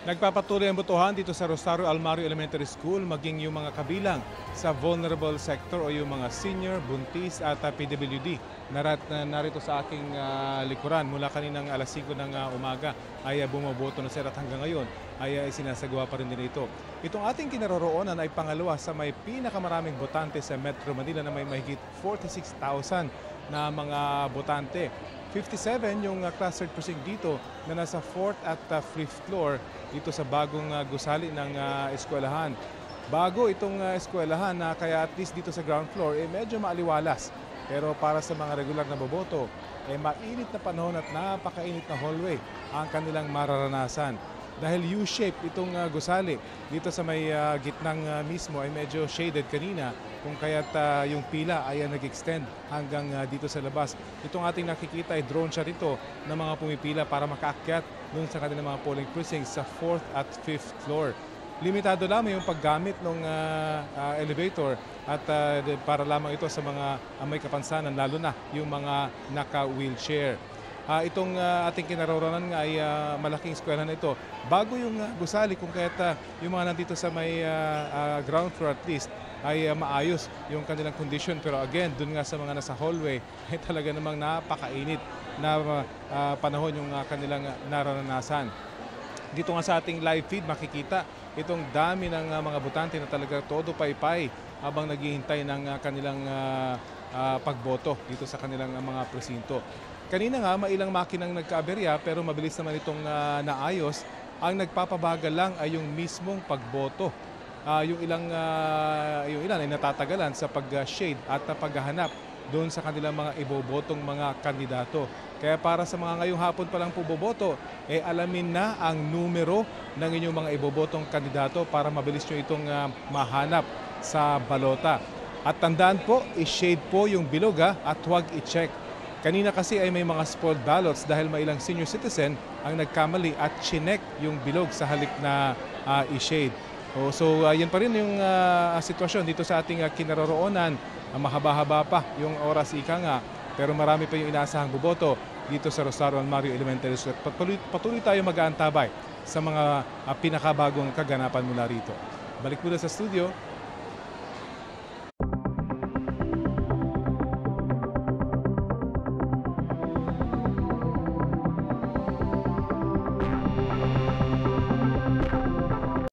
Nagpapatuloy ang botohan dito sa Rosario Almario Elementary School maging yung mga kabilang sa vulnerable sector o yung mga senior, buntis at PWD. Narito sa aking likuran mula kaninang alas 5 ng umaga ay bumoboto na sila at hanggang ngayon ay sinasagawa pa rin din ito. Itong ating kinaroroonan ay pangalawa sa may pinakamaraming botante sa Metro Manila na may mahigit 46,000 na mga botante. 57 yung clustered precinct dito na nasa 4th at 5th floor dito sa bagong gusali ng eskwelahan. Bago itong eskwelahan na kaya at least dito sa ground floor medyo maaliwalas. Pero para sa mga regular na boboto, mainit na panahon at napakainit na hallway ang kanilang mararanasan. Dahil U-shape itong gusali dito sa may gitnang mismo ay medyo shaded kanina kung kaya't yung pila ay nag-extend hanggang dito sa labas. Itong ating nakikita ay drone shot ito ng mga pumipila para makaakyat doon sa kanilang mga polling precincts sa 4th at 5th floor. Limitado lamang yung paggamit ng elevator at para lamang ito sa mga may kapansanan, lalo na yung mga naka-wheelchair. Itong ating kinaroroonan nga ay malaking eskwelahan na ito. Bago yung gusali kung kaya't yung mga nandito sa may ground floor at least ay maayos yung kanilang condition. Pero again, dun nga sa mga nasa hallway ay talaga namang napakainit na panahon yung kanilang nararanasan. Dito nga sa ating live feed makikita itong dami ng mga botante na talaga todo paypay habang naghihintay ng kanilang pagboto dito sa kanilang mga presinto. Kanina nga mailang makinang nagkaaberya pero mabilis naman itong naayos. Ang nagpapabagal lang ay yung mismong pagboto. Yung ilan ay natatagalan sa pag-shade at paghahanap doon sa kanilang mga ibobotong mga kandidato. Kaya para sa mga ngayong hapon pa lang po boboto, alamin na ang numero ng inyong mga ibobotong kandidato para mabilis nyo itong mahanap sa balota. At tandaan po, i-shade po yung bilog at huwag i-check. Kanina kasi ay may mga spoiled ballots dahil may ilang senior citizen ang nagkamali at chinek yung bilog sa halik na i-shade. So yan pa rin yung sitwasyon dito sa ating kinaroroonan. Mahaba-haba pa yung oras ika nga pero marami pa yung inaasahang boboto dito sa Rosario Almario Elementary School. Patuloy tayo mag-aantabay sa mga pinakabagong kaganapan mula rito. Balik mula sa studio.